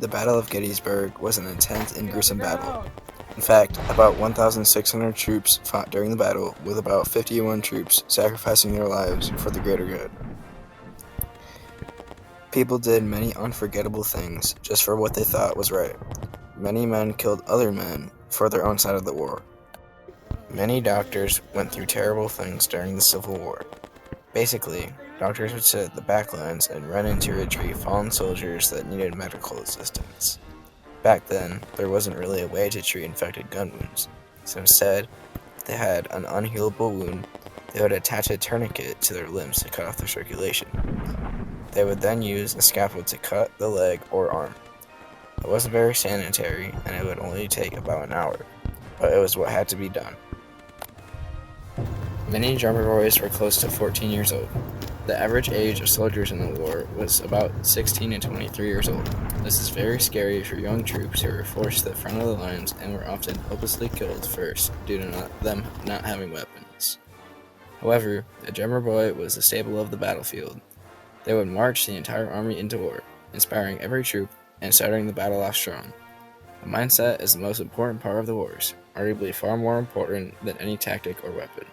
The Battle of Gettysburg was an intense and gruesome battle. In fact, about 1,600 troops fought during the battle, with about 51 troops sacrificing their lives for the greater good. People did many unforgettable things just for what they thought was right. Many men killed other men for their own side of the war. Many doctors went through terrible things during the Civil War. Basically, doctors would sit at the back lines and run in to retrieve fallen soldiers that needed medical assistance. Back then, there wasn't really a way to treat infected gun wounds, so instead, if they had an unhealable wound, they would attach a tourniquet to their limbs to cut off their circulation. They would then use a scalpel to cut the leg or arm. It wasn't very sanitary, and it would only take about an hour, but it was what had to be done. Many drummer boys were close to 14 years old. The average age of soldiers in the war was about 16 to 23 years old. This is very scary for young troops who were forced to the front of the lines and were often hopelessly killed first due to them not having weapons. However, the drummer boy was the staple of the battlefield. They would march the entire army into war, inspiring every troop and starting the battle off strong. The mindset is the most important part of the wars, arguably far more important than any tactic or weapon.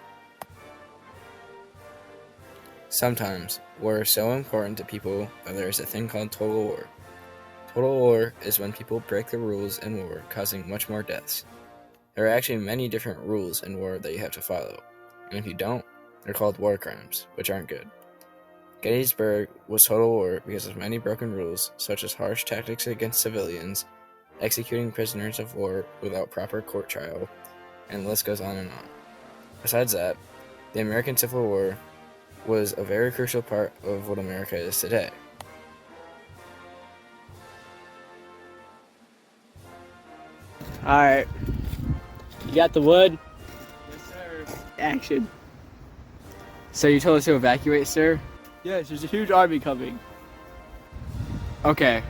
Sometimes, war is so important to people that there is a thing called total war. Total war is when people break the rules in war, causing much more deaths. There are actually many different rules in war that you have to follow, and if you don't, they're called war crimes, which aren't good. Gettysburg was total war because of many broken rules, such as harsh tactics against civilians, executing prisoners of war without proper court trial, and the list goes on and on. Besides that, the American Civil War was a very crucial part of what America is today. Alright. You got the wood? Yes, sir. Action. So you told us to evacuate, sir? Yes, there's a huge army coming. Okay.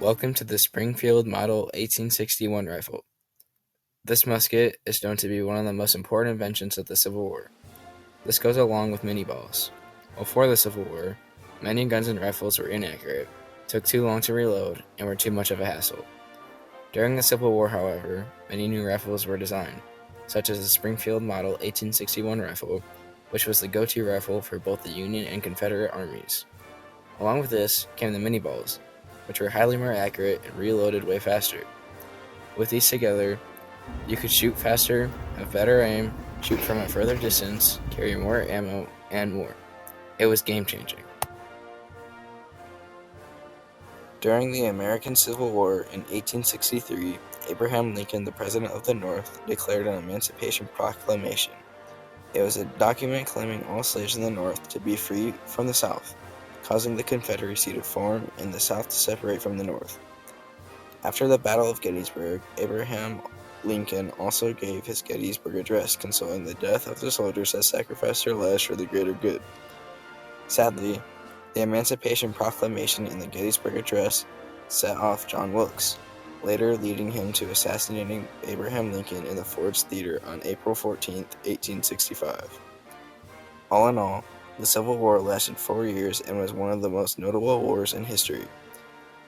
Welcome to the Springfield Model 1861 rifle. This musket is known to be one of the most important inventions of the Civil War. This goes along with mini balls. Before the Civil War, many guns and rifles were inaccurate, took too long to reload, and were too much of a hassle. During the Civil War, however, many new rifles were designed, such as the Springfield Model 1861 rifle, which was the go-to rifle for both the Union and Confederate armies. Along with this came the mini balls, which were highly more accurate and reloaded way faster. With these together, you could shoot faster, have better aim, shoot from a further distance, carry more ammo, and more. It was game-changing. During the American Civil War in 1863, Abraham Lincoln, the President of the North, declared an Emancipation Proclamation. It was a document claiming all slaves in the North to be free from the South, causing the Confederacy to form and the South to separate from the North. After the Battle of Gettysburg, Abraham Lincoln also gave his Gettysburg Address consoling the death of the soldiers that sacrificed their lives for the greater good. Sadly, the Emancipation Proclamation in the Gettysburg Address set off John Wilkes, later leading him to assassinating Abraham Lincoln in the Ford's Theater on April 14, 1865. All in all, the Civil War lasted 4 years and was one of the most notable wars in history.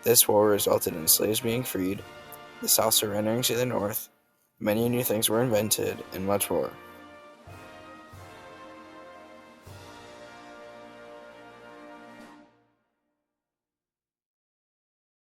This war resulted in slaves being freed, the South surrendering to the North, many new things were invented, and much more.